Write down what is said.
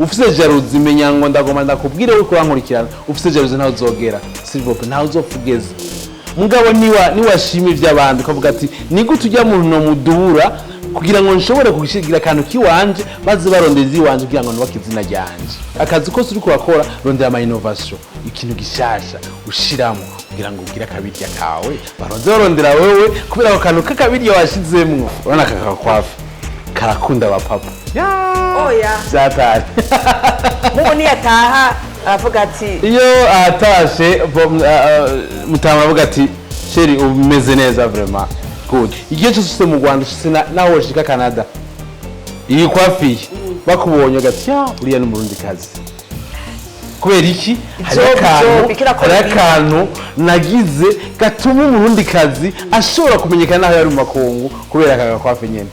ufise jalousie menya ngo ndagoma ndakubwire uko wankurikirana ufise jalousie ntaho uzogera silvope ntaho uzofugeza mugabo niwashimira ivy'abandi ukavuga ati nigute ujya mu no mudura kugira ngo nshobore kugishigira akantu kiwanje maze barondeza iwanje kugira ngo nubake izina ryanje akazi kose uri kurakora rondera ama innovation ikintu gishasha ushiramo kugira ngo ugire akabirya kawe baronze barondera wewe kubera ako kantu k'akabirya washizemwo urabona kakakwafi karakunda abapapa oya zatari muboni yataha aravuga ati iyo atashe mutama avuga ati sheri umeze neza vraiment good igihe cyose mu Rwanda naho washika Canada iyi kwafiye bakubonye gati uriya ni umurundi kazi kubera iki hari akantu nagize gatuma umurundi kazi ashobora kumenyekana naho yari mu makungu kubera aka kwafi nyene